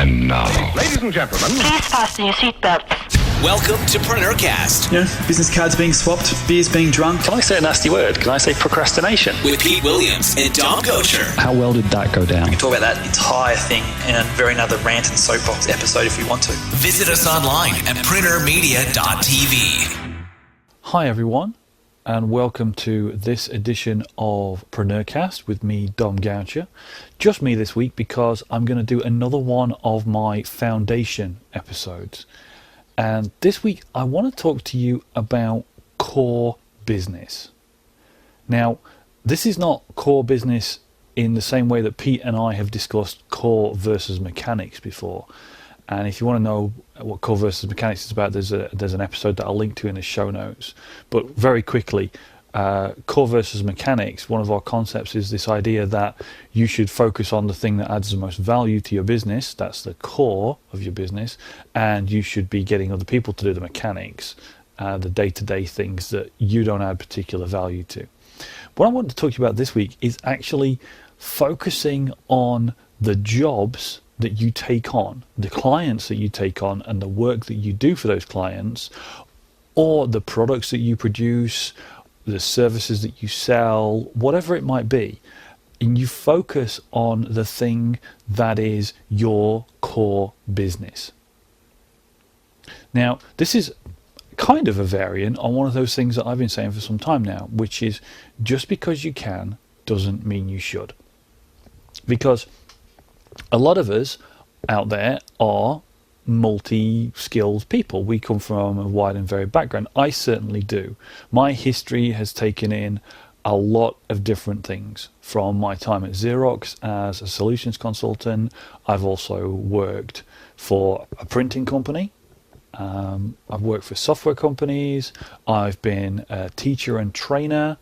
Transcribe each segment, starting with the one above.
And now, ladies and gentlemen, please fasten your seatbelts. Welcome to PreneurCast. You know, business cards being swapped, beers being drunk. Can I say a nasty word? Can I say procrastination? With Pete Williams and Dom Kocher. how well did that go down? We can talk about that entire thing in a very another rant and soapbox episode if we want to. Visit us online at preneurmedia.tv. Hi everyone, and welcome to this edition of PreneurCast with me, Dom Goucher. Just me this week because I'm going to do another one of my foundation episodes. And this week I want to talk to you about core business. Now, this is not core business in the same way that Pete and I have discussed core versus mechanics before. And if you want to know what core versus mechanics is about, there's an episode that I'll link to in the show notes. But very quickly, core versus mechanics, one of our concepts is this idea that you should focus on the thing that adds the most value to your business. That's the core of your business. And you should be getting other people to do the mechanics, the day-to-day things that you don't add particular value to. What I want to talk to you about this week is actually focusing on the jobs that you take on, the clients that you take on, and the work that you do for those clients, or the products that you produce, the services that you sell, whatever it might be. And you focus on the thing that is your core business. Now, this is kind of a variant on one of those things that I've been saying for some time now, which is just because you can doesn't mean you should. Because a lot of us out there are multi-skilled people. We come from a wide and varied background. I certainly do. My history has taken in a lot of different things. From my time at Xerox as a solutions consultant, I've also worked for a printing company. I've worked for software companies. I've been a teacher and trainer.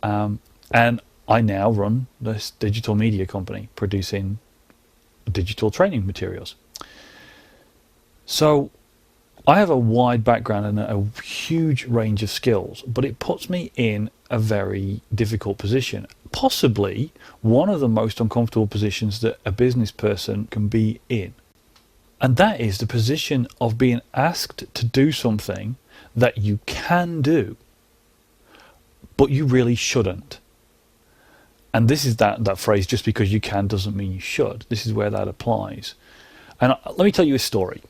And I now run this digital media company producing digital training materials. So I have a wide background and a huge range of skills, but it puts me in a very difficult position. Possibly one of the most uncomfortable positions that a business person can be in. And that is the position of being asked to do something that you can do, but you really shouldn't. And this is that phrase, just because you can doesn't mean you should. This is where that applies. And let me tell you a story.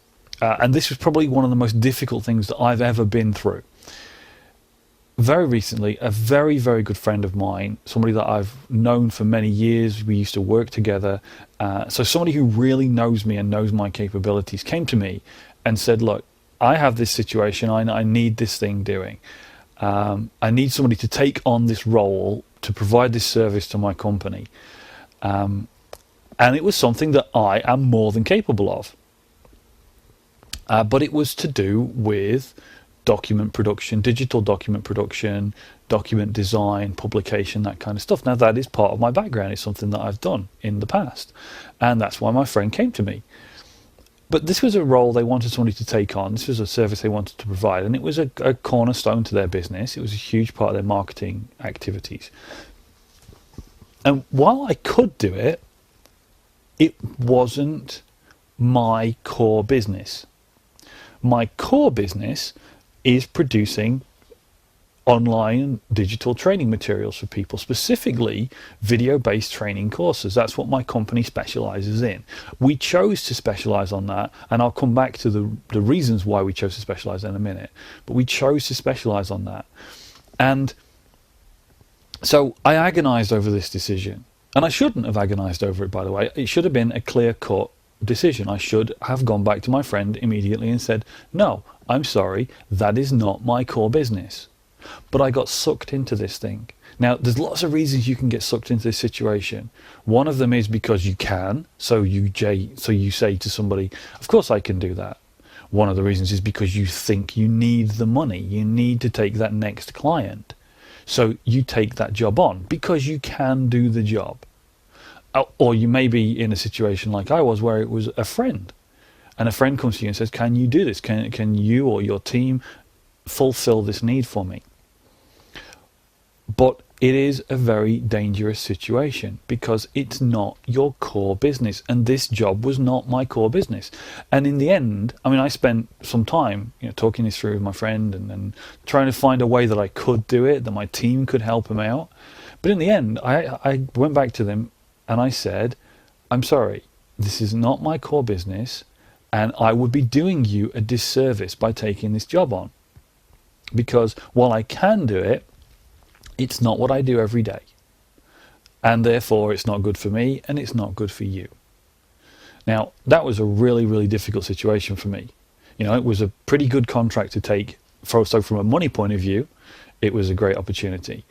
And this was probably one of the most difficult things that I've ever been through. Very recently, a very, very good friend of mine, somebody that I've known for many years, we used to work together. So somebody who really knows me and knows my capabilities came to me and said, look, I have this situation. I need this thing doing. I need somebody to take on this role to provide this service to my company. And it was something that I am more than capable of. But it was to do with document production, digital document production, document design, publication, that kind of stuff. Now, that is part of my background. It's something that I've done in the past. And that's why my friend came to me. But this was a role they wanted somebody to take on. This was a service they wanted to provide. And it was a cornerstone to their business. It was a huge part of their marketing activities. And while I could do it, it wasn't my core business. My core business is producing online digital training materials for people, specifically video-based training courses. That's what my company specializes in. We chose to specialize on that, and I'll come back to the reasons why we chose to specialize in a minute, but we chose to specialize on that. And so I agonized over this decision, and I shouldn't have agonized over it, by the way. It should have been a clear-cut decision. I should have gone back to my friend immediately and said, no, I'm sorry, that is not my core business. But I got sucked into this thing. Now, there's lots of reasons you can get sucked into this situation. One of them is because you can, so you say to somebody, of course I can do that. One of the reasons is because you think you need the money. You need to take that next client. So you take that job on because you can do the job. Or you may be in a situation like I was, where it was a friend. And a friend comes to you and says, can you do this? Can you or your team fulfill this need for me? But it is a very dangerous situation because it's not your core business, and this job was not my core business. And in the end, I mean, I spent some time, talking this through with my friend and trying to find a way that I could do it, that my team could help him out. But in the end, I went back to them and I said, I'm sorry, this is not my core business, and I would be doing you a disservice by taking this job on. Because while I can do it, it's not what I do every day. And therefore, it's not good for me and it's not good for you. Now, that was a really, really difficult situation for me. It was a pretty good contract to take. So from a money point of view, it was a great opportunity.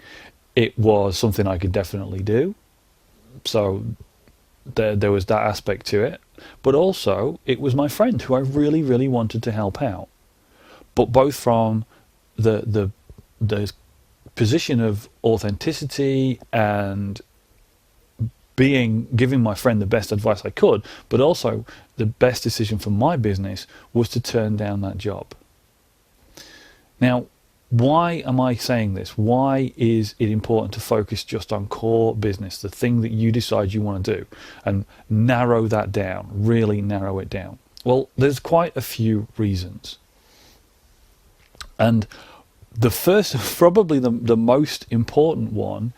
It was something I could definitely do. So there was that aspect to it. But also, it was my friend who I really, really wanted to help out. But both from the position of authenticity and giving my friend the best advice I could, but also the best decision for my business was to turn down that job. Now, why am I saying this? Why is it important to focus just on core business, the thing that you decide you want to do, and narrow that down, really narrow it down? Well, there's quite a few reasons. And the first, probably the most important one,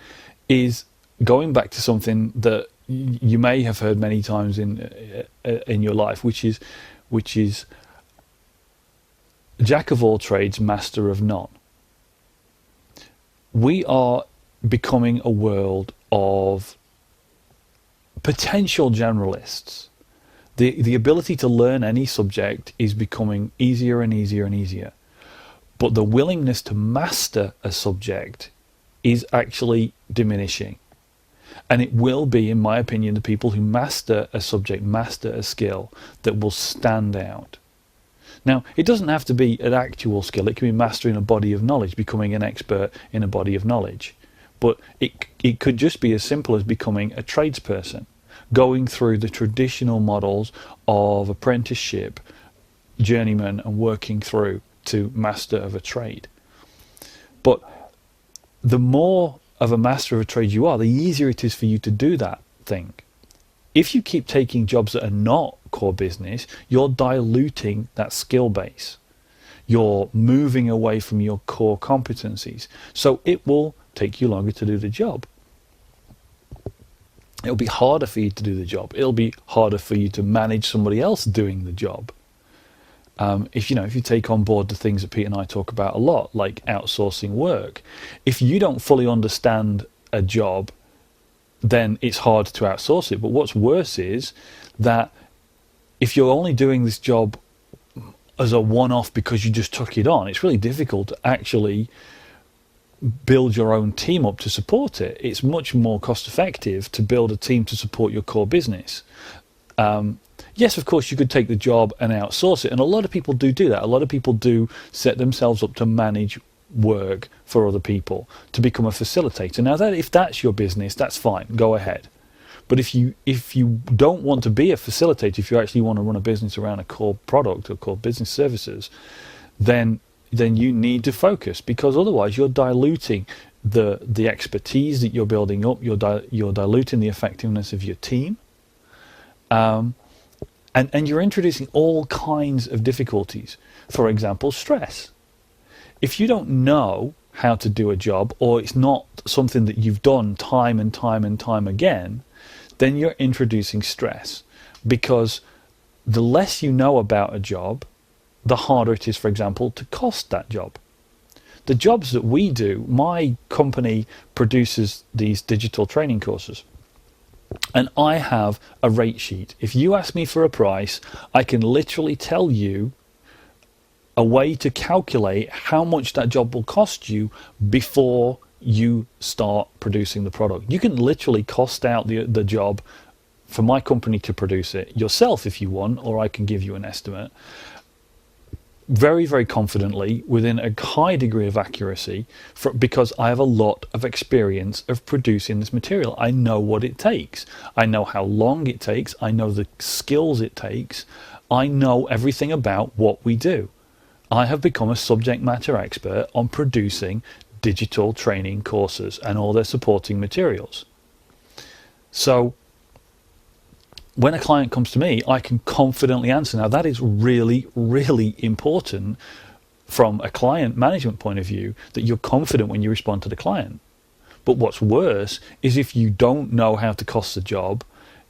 is going back to something that you may have heard many times in your life, which is jack of all trades, master of none. We are becoming a world of potential generalists. The ability to learn any subject is becoming easier and easier and easier. But the willingness to master a subject is actually diminishing. And it will be, in my opinion, the people who master a subject, master a skill, that will stand out. Now, it doesn't have to be an actual skill. It can be mastering a body of knowledge, becoming an expert in a body of knowledge. But it could just be as simple as becoming a tradesperson, going through the traditional models of apprenticeship, journeyman, and working through to master of a trade. But the more of a master of a trade you are, the easier it is for you to do that thing. If you keep taking jobs that are not core business, you're diluting that skill base. You're moving away from your core competencies. So it will take you longer to do the job. It'll be harder for you to do the job. It'll be harder for you to manage somebody else doing the job. If you take on board the things that Pete and I talk about a lot, like outsourcing work, if you don't fully understand a job, then it's hard to outsource it. But what's worse is that if you're only doing this job as a one-off because you just took it on, it's really difficult to actually build your own team up to support it. It's much more cost effective to build a team to support your core business. Yes, of course, you could take the job and outsource it. And a lot of people do that. A lot of people do set themselves up to manage work for other people, to become a facilitator. Now, if that's your business, that's fine. Go ahead. But if you don't want to be a facilitator, if you actually want to run a business around a core product or core business services, then you need to focus, because otherwise you're diluting the expertise that you're building up. You're diluting the effectiveness of your team. And you're introducing all kinds of difficulties. For example, stress. If you don't know how to do a job, or it's not something that you've done time and time and time again, then you're introducing stress. Because the less you know about a job, the harder it is, for example, to cost that job. The jobs that we do, my company produces these digital training courses. And I have a rate sheet. If you ask me for a price, I can literally tell you a way to calculate how much that job will cost you before you start producing the product. You can literally cost out the job for my company to produce it yourself if you want, or I can give you an estimate very, very confidently within a high degree of accuracy, because I have a lot of experience of producing this material. I know what it takes. I know how long it takes. I know the skills it takes. I know everything about what we do. I have become a subject matter expert on producing digital training courses and all their supporting materials. So when a client comes to me, I can confidently answer. Now, that is really, really important from a client management point of view, that you're confident when you respond to the client. But what's worse is if you don't know how to cost the job,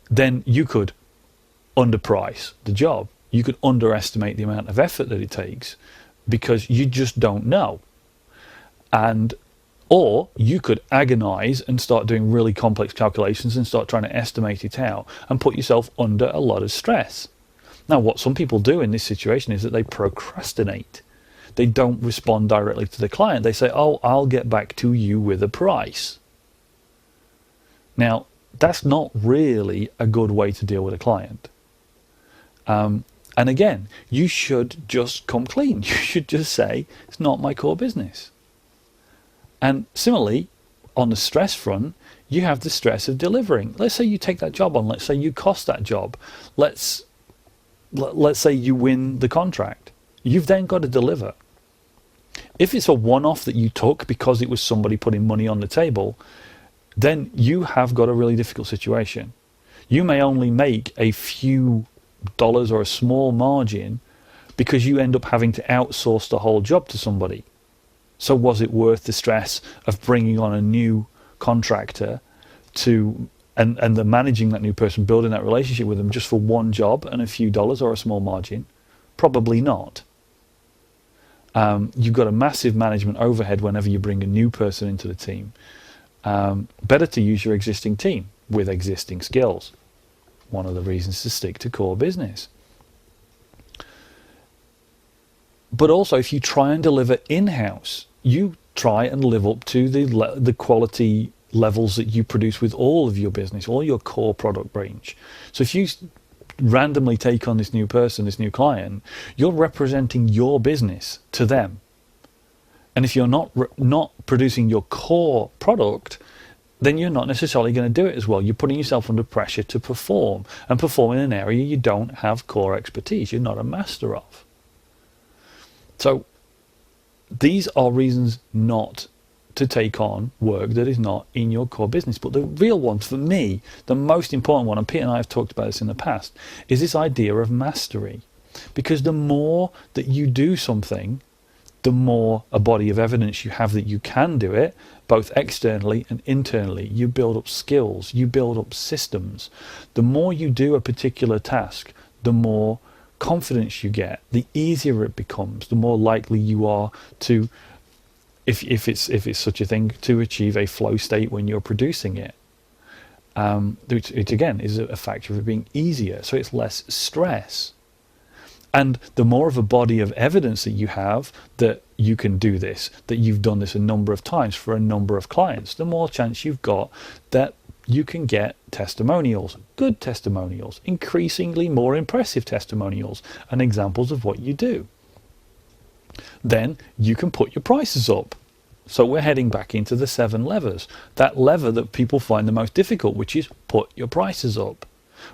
then you could underprice the job. You could underestimate the amount of effort that it takes because you just don't know. Or you could agonize and start doing really complex calculations and start trying to estimate it out and put yourself under a lot of stress. Now, what some people do in this situation is that they procrastinate. They don't respond directly to the client. They say, oh, I'll get back to you with a price. Now, that's not really a good way to deal with a client. And again, you should just come clean. You should just say, it's not my core business. And similarly, on the stress front, you have the stress of delivering. Let's say you take that job on. Let's say you cost that job. Let's say you win the contract. You've then got to deliver. If it's a one-off that you took because it was somebody putting money on the table, then you have got a really difficult situation. You may only make a few dollars or a small margin because you end up having to outsource the whole job to somebody. So was it worth the stress of bringing on a new contractor and the managing that new person, building that relationship with them just for one job and a few dollars or a small margin? Probably not. You've got a massive management overhead whenever you bring a new person into the team. Better to use your existing team with existing skills. One of the reasons to stick to core business. But also, if you try and deliver in-house, you try and live up to the quality levels that you produce with all of your business, all your core product range. So if you randomly take on this new person, this new client, you're representing your business to them. And if you're not producing your core product, then you're not necessarily going to do it as well. You're putting yourself under pressure to perform, and perform in an area you don't have core expertise, you're not a master of. So these are reasons not to take on work that is not in your core business. But the real one, for me, the most important one, and Pete and I have talked about this in the past, is this idea of mastery. Because the more that you do something, the more a body of evidence you have that you can do it, both externally and internally. You build up skills, you build up systems. The more you do a particular task, the more confidence you get, the easier it becomes, the more likely you are to, if it's such a thing, to achieve a flow state when you're producing it. Which again is a factor of it being easier, so it's less stress. And the more of a body of evidence that you have that you can do this, that you've done this a number of times for a number of clients, the more chance you've got that you can get testimonials, good testimonials, increasingly more impressive testimonials, and examples of what you do. Then you can put your prices up. So we're heading back into the 7 levers, that lever that people find the most difficult, which is put your prices up.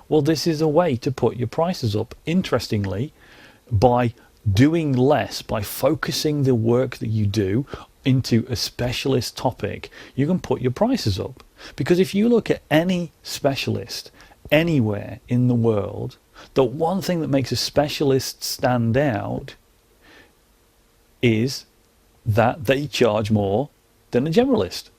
Well, this is a way to put your prices up, interestingly, by doing less, by focusing the work that you do into a specialist topic. You can put your prices up. Because if you look at any specialist anywhere in the world, the one thing that makes a specialist stand out is that they charge more than a generalist.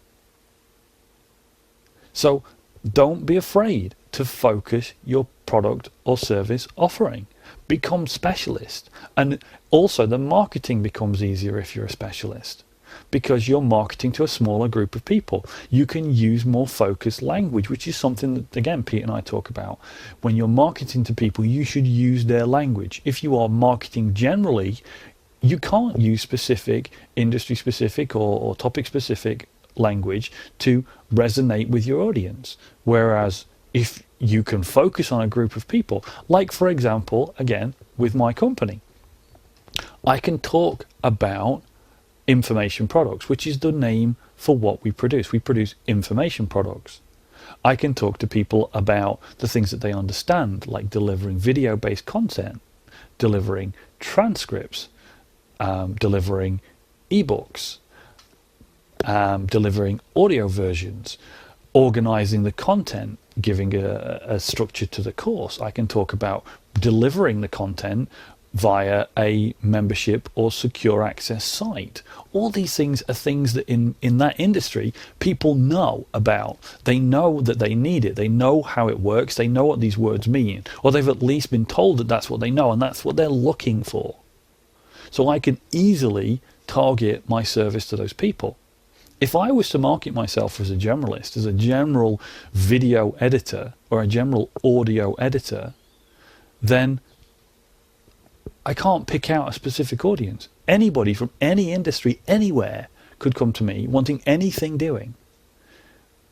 So don't be afraid to focus your product or service offering. Become specialist. And also the marketing becomes easier if you're a specialist, because you're marketing to a smaller group of people. You can use more focused language, which is something that, again, Pete and I talk about. When you're marketing to people, you should use their language. If you are marketing generally, you can't use specific, industry-specific or topic-specific language to resonate with your audience. Whereas if you can focus on a group of people, like, for example, again, with my company, I can talk about information products, which is the name for what we produce. We produce information products. I can talk to people about the things that they understand, like delivering video-based content, delivering transcripts, delivering ebooks, delivering audio versions, organizing the content, giving a structure to the course. I can talk about delivering the content via a membership or secure access site. All these things are things that in that industry people know about. They know that they need it. They know how it works. They know what these words mean, or they've at least been told that that's what they know and that's what they're looking for. So I can easily target my service to those people. If I was to market myself as a generalist, as a general video editor or a general audio editor, then I can't pick out a specific audience. Anybody from any industry, anywhere, could come to me wanting anything doing,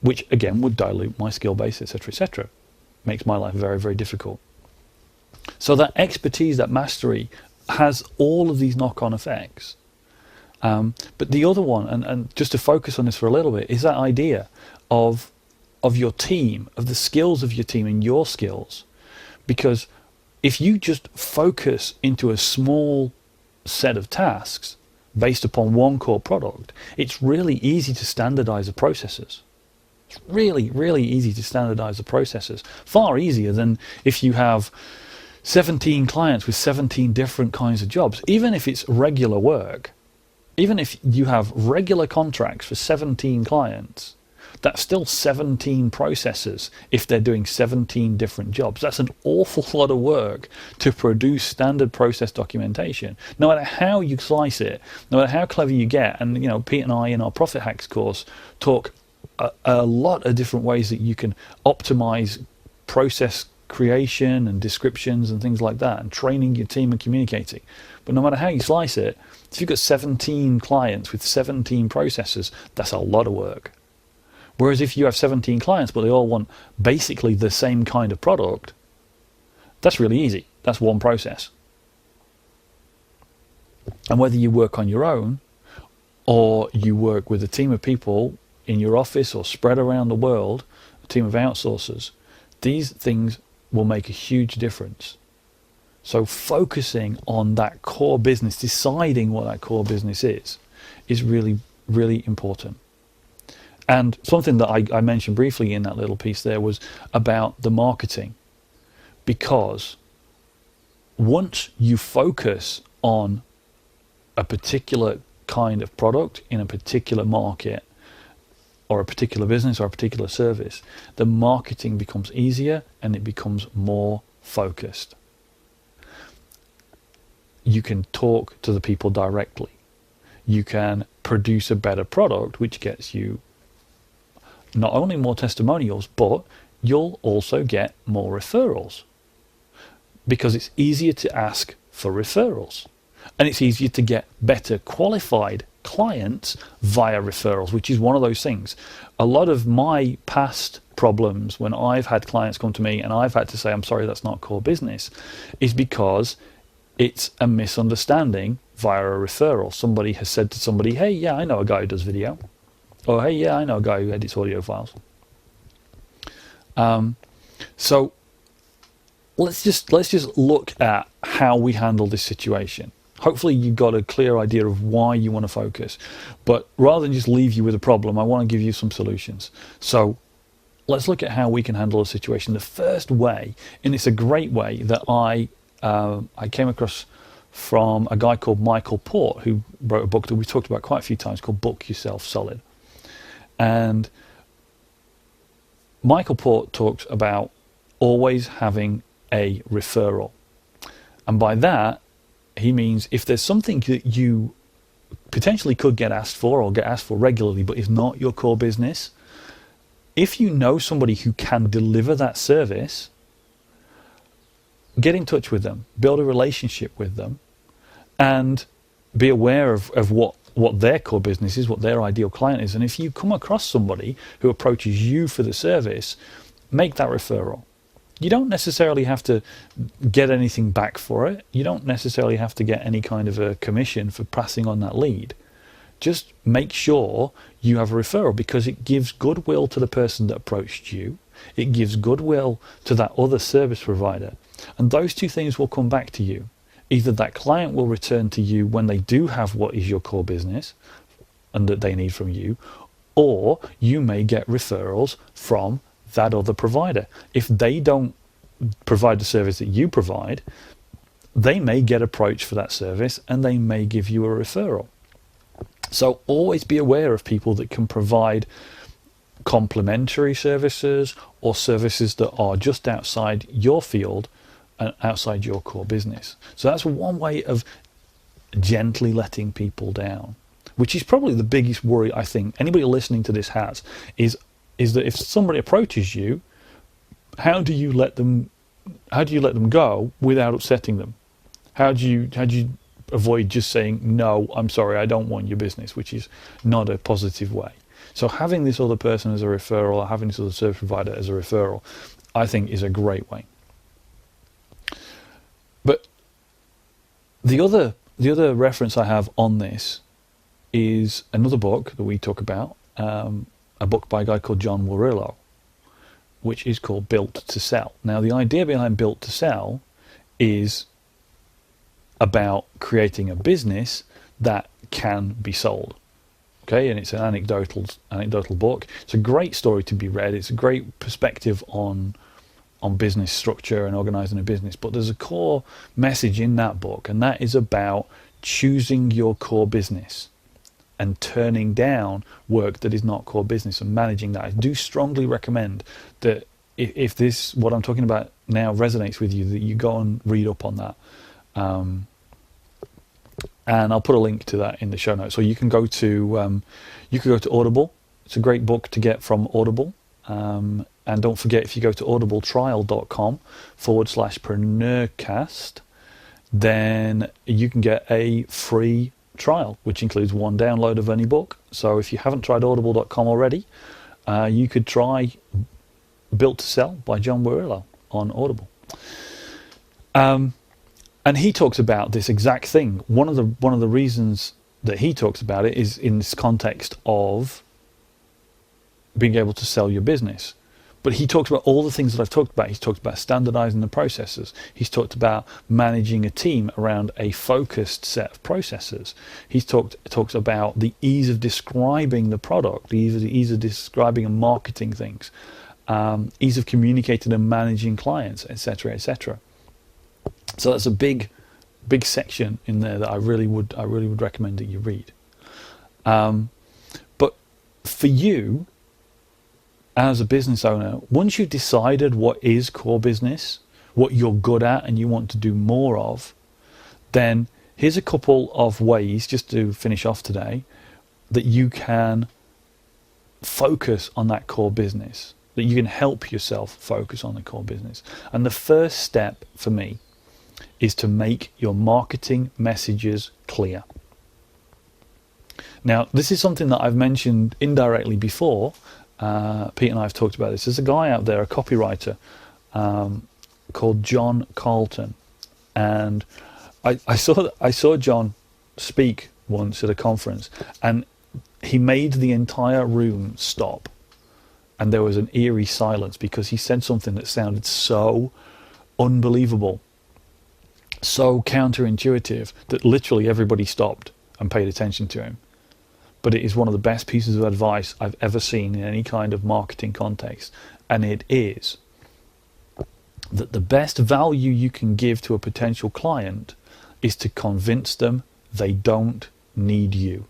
which again would dilute my skill base, etc., etc. Makes my life very, very difficult. So that expertise, that mastery, has all of these knock-on effects. But the other one, and just to focus on this for a little bit, is that idea of your team, of the skills of your team and your skills. Because if you just focus into a small set of tasks based upon one core product, it's really easy to standardize the processes. It's really, really easy to standardize the processes. Far easier than if you have 17 clients with 17 different kinds of jobs. Even if it's regular work, even if you have regular contracts for 17 clients, that's still 17 processes if they're doing 17 different jobs. That's an awful lot of work to produce standard process documentation. No matter how you slice it, no matter how clever you get, and Pete and I in our Profit Hacks course talk a lot of different ways that you can optimize process creation and descriptions and things like that, and training your team and communicating. But no matter how you slice it, if you've got 17 clients with 17 processes, that's a lot of work. Whereas if you have 17 clients but they all want basically the same kind of product, that's really easy. That's one process. And whether you work on your own or you work with a team of people in your office or spread around the world, a team of outsourcers, these things will make a huge difference. So focusing on that core business, deciding what that core business is really, really important. And something that I mentioned briefly in that little piece there was about the marketing. Because once you focus on a particular kind of product in a particular market, or a particular business or a particular service, the marketing becomes easier and it becomes more focused. You can talk to the people directly. You can produce a better product, which gets you not only more testimonials, but you'll also get more referrals, because it's easier to ask for referrals and it's easier to get better qualified clients via referrals, which is one of those things. A lot of my past problems when I've had clients come to me and I've had to say, I'm sorry, that's not core business, is because it's a misunderstanding via a referral. Somebody has said to somebody, hey, yeah, I know a guy who does video. Or, hey, yeah, I know a guy who edits audio files. So let's just look at how we handle this situation. Hopefully you got a clear idea of why you want to focus. But rather than just leave you with a problem, I want to give you some solutions. So let's look at how we can handle a situation. The first way, and it's a great way that I came across from a guy called Michael Port, who wrote a book that we talked about quite a few times called Book Yourself Solid. And Michael Port talks about always having a referral. And by that, he means if there's something that you potentially could get asked for or get asked for regularly, but is not your core business, if you know somebody who can deliver that service, get in touch with them, build a relationship with them, and be aware of what their core business is, what their ideal client is. And if you come across somebody who approaches you for the service, make that referral. You don't necessarily have to get anything back for it. You don't necessarily have to get any kind of a commission for passing on that lead. Just make sure you have a referral, because it gives goodwill to the person that approached you. It gives goodwill to that other service provider. And those two things will come back to you. Either that client will return to you when they do have what is your core business, and that they need from you, or you may get referrals from that other provider. If they don't provide the service that you provide, they may get approached for that service and they may give you a referral. So always be aware of people that can provide complementary services or services that are just outside your field and outside your core business. So that's one way of gently letting people down, which is probably the biggest worry I think anybody listening to this has, is that if somebody approaches you, how do you let them go without upsetting them? How do you avoid just saying, no, I'm sorry, I don't want your business, which is not a positive way. So having this other person as a referral, or having this other service provider as a referral, I think is a great way. But the other reference I have on this is another book that we talk about, a book by a guy called John Warrillow, which is called Built to Sell. Now, the idea behind Built to Sell is about creating a business that can be sold. Okay, and it's an anecdotal book. It's a great story to be read. It's a great perspective on business structure and organizing a business. But there's a core message in that book, and that is about choosing your core business and turning down work that is not core business and managing that. I do strongly recommend that if this, what I'm talking about now, resonates with you, that you go and read up on that. And I'll put a link to that in the show notes. So you can go to Audible. It's a great book to get from Audible. And don't forget, if you go to audibletrial.com/PreneurCast, then you can get a free trial, which includes one download of any book. So if you haven't tried audible.com already, you could try Built to Sell by John Warrillow on Audible. And he talks about this exact thing. One of the reasons that he talks about it is in this context of being able to sell your business. But he talks about all the things that I've talked about. He's talked about standardizing the processes. He's talked about managing a team around a focused set of processes. He's talks about the ease of describing the product, the ease of describing and marketing things, ease of communicating and managing clients, etc., etc. So that's a big section in there that I really would recommend that you read. But for you, as a business owner, once you've decided what is core business, what you're good at and you want to do more of, then here's a couple of ways, just to finish off today, that you can focus on that core business, that you can help yourself focus on the core business. And the first step for me is to make your marketing messages clear. Now, this is something that I've mentioned indirectly before. Pete and I have talked about this. There's a guy out there, a copywriter, called John Carlton, and I saw John speak once at a conference, and he made the entire room stop, and there was an eerie silence because he said something that sounded so unbelievable, so counterintuitive, that literally everybody stopped and paid attention to him. But it is one of the best pieces of advice I've ever seen in any kind of marketing context. And it is that the best value you can give to a potential client is to convince them they don't need you.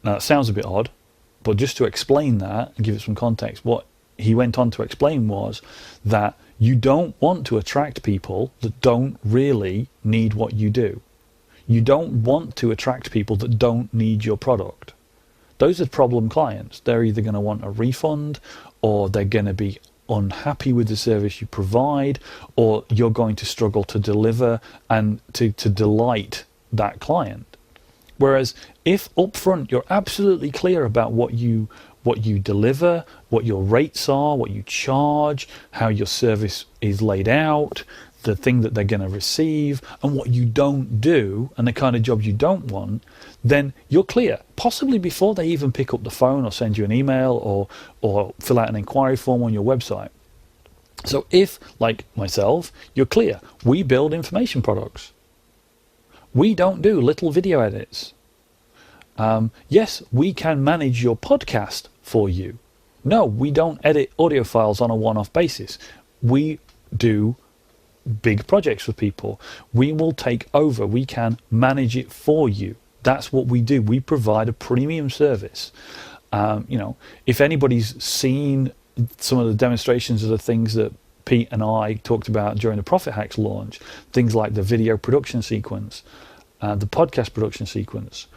Now, that sounds a bit odd, but just to explain that and give it some context, what he went on to explain was that you don't want to attract people that don't really need what you do. You don't want to attract people that don't need your product. Those are problem clients. They're either going to want a refund, or they're going to be unhappy with the service you provide, or you're going to struggle to deliver and to delight that client. Whereas if upfront you're absolutely clear about what you deliver, what your rates are, what you charge, how your service is laid out, the thing that they're going to receive, and what you don't do, and the kind of job you don't want, then you're clear, possibly before they even pick up the phone or send you an email or fill out an inquiry form on your website. So if, like myself, you're clear, we build information products. We don't do little video edits. Yes, we can manage your podcast for you. No, we don't edit audio files on a one-off basis. We do big projects for people. We will take over. We can manage it for you. That's what we do. We provide a premium service. If anybody's seen some of the demonstrations of the things that Pete and I talked about during the Profit Hacks launch, things like the video production sequence, the podcast production sequence,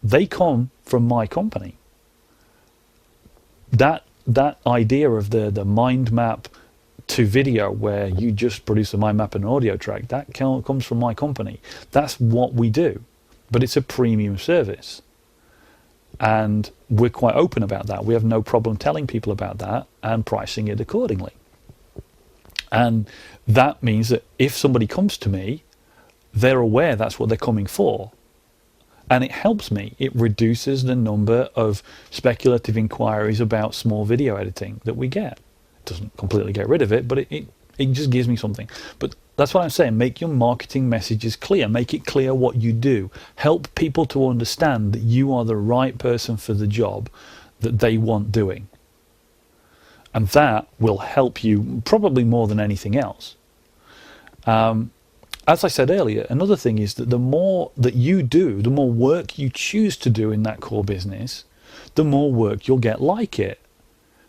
they come from my company. That idea of the mind map to video, where you just produce a mind map and an audio track, that comes from my company. That's what we do, but it's a premium service, and we're quite open about that. We have no problem telling people about that and pricing it accordingly. And that means that if somebody comes to me, they're aware that's what they're coming for. And it helps me. It reduces the number of speculative inquiries about small video editing that we get. It doesn't completely get rid of it, but it just gives me something. But that's what I'm saying. Make your marketing messages clear. Make it clear what you do. Help people to understand that you are the right person for the job that they want doing. And that will help you probably more than anything else. As I said earlier, another thing is that the more that you do, the more work you choose to do in that core business, the more work you'll get like it,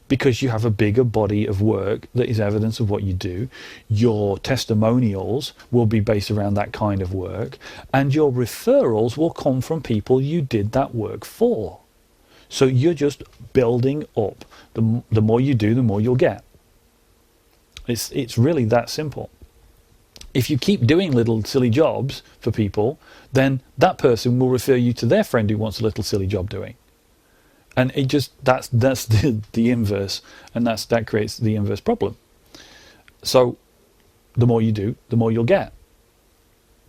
because you have a bigger body of work that is evidence of what you do. Your testimonials will be based around that kind of work, and your referrals will come from people you did that work for. So you're just building up. The more you do, the more you'll get. It's really that simple. If you keep doing little silly jobs for people, then that person will refer you to their friend who wants a little silly job doing. And it just that's the inverse, and that creates the inverse problem. So the more you do, the more you'll get.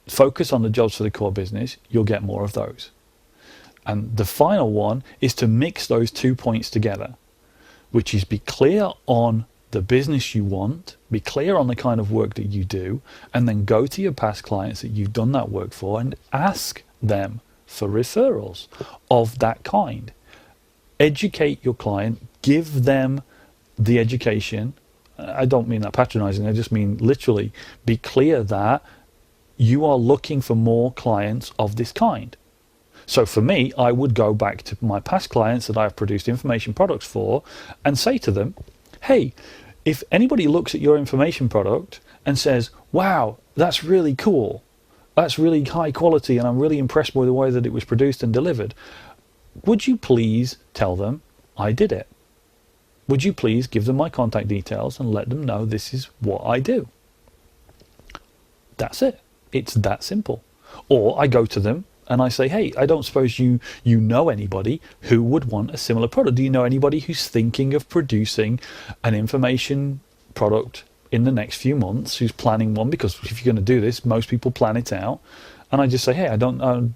Focus on the jobs for the core business, you'll get more of those. And the final one is to mix those 2 points together, which is be clear on the business you want, be clear on the kind of work that you do, and then go to your past clients that you've done that work for and ask them for referrals of that kind. Educate your client, give them the education. I don't mean that patronizing, I just mean literally be clear that you are looking for more clients of this kind. So for me, I would go back to my past clients that I've produced information products for and say to them, hey, if anybody looks at your information product and says, wow, that's really cool, that's really high quality, and I'm really impressed by the way that it was produced and delivered, would you please tell them I did it? Would you please give them my contact details and let them know this is what I do? That's it. It's that simple. Or I go to them and I say, hey, I don't suppose you know anybody who would want a similar product. Do you know anybody who's thinking of producing an information product in the next few months, who's planning one? Because if you're going to do this, most people plan it out. And I just say, hey, I don't know,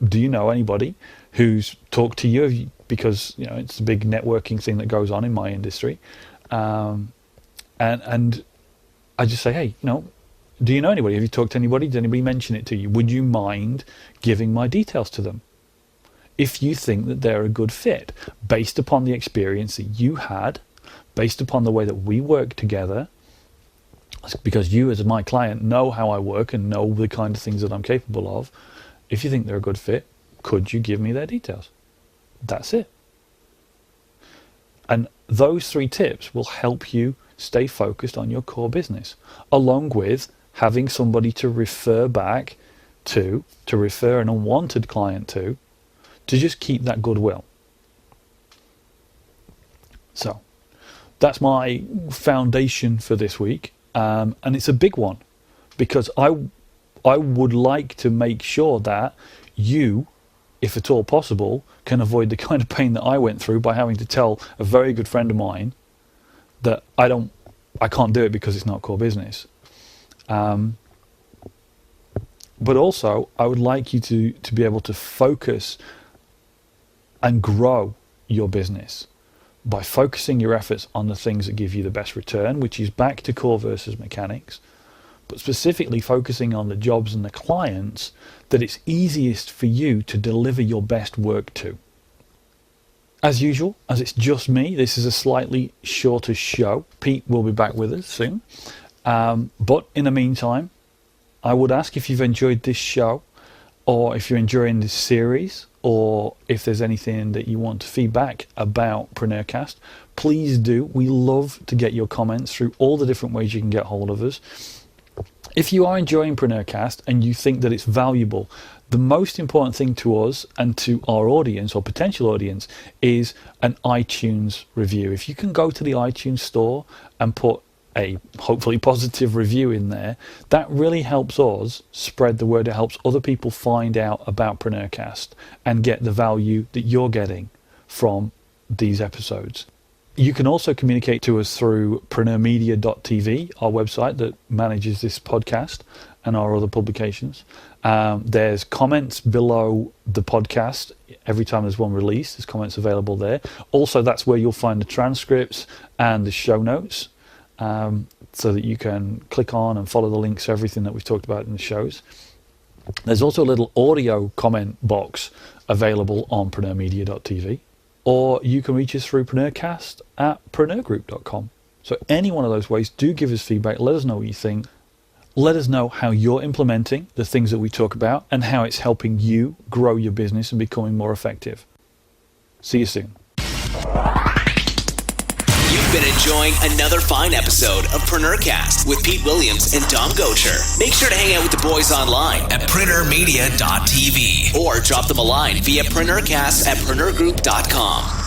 do you know anybody who's talked to you? Because it's a big networking thing that goes on in my industry. And I just say, hey, do you know anybody? Have you talked to anybody? Did anybody mention it to you? Would you mind giving my details to them? If you think that they're a good fit, based upon the experience that you had, based upon the way that we work together, because you as my client know how I work and know the kind of things that I'm capable of, if you think they're a good fit, could you give me their details? That's it. And those 3 tips will help you stay focused on your core business, along with having somebody to refer back to refer an unwanted client to just keep that goodwill. So that's my foundation for this week, and it's a big one, because I would like to make sure that you, if at all possible, can avoid the kind of pain that I went through by having to tell a very good friend of mine that I can't do it because it's not core business. But also, I would like you to be able to focus and grow your business by focusing your efforts on the things that give you the best return, which is back to core versus mechanics, but specifically focusing on the jobs and the clients that it's easiest for you to deliver your best work to. As usual, as it's just me, this is a slightly shorter show. Pete will be back with us soon. But in the meantime, I would ask if you've enjoyed this show, or if you're enjoying this series, or if there's anything that you want to feedback about PreneurCast, please do. We love to get your comments through all the different ways you can get hold of us. If you are enjoying PreneurCast and you think that it's valuable, the most important thing to us and to our audience or potential audience is an iTunes review. If you can go to the iTunes store and put a hopefully positive review in there, that really helps us spread the word. It helps other people find out about PreneurCast and get the value that you're getting from these episodes. You can also communicate to us through PreneurMedia.tv, our website that manages this podcast and our other publications. There's comments below the podcast. Every time there's one released, there's comments available there. Also, that's where you'll find the transcripts and the show notes, so that you can click on and follow the links to everything that we've talked about in the shows. There's also a little audio comment box available on PreneurMedia.tv. Or you can reach us through PreneurCast at PreneurGroup.com. So any one of those ways, do give us feedback. Let us know what you think. Let us know how you're implementing the things that we talk about and how it's helping you grow your business and becoming more effective. See you soon. You've been enjoying another fine episode of PreneurCast with Pete Williams and Dom Gocher. Make sure to hang out with the boys online at PreneurMedia.tv or drop them a line via PreneurCast at PreneurGroup.com.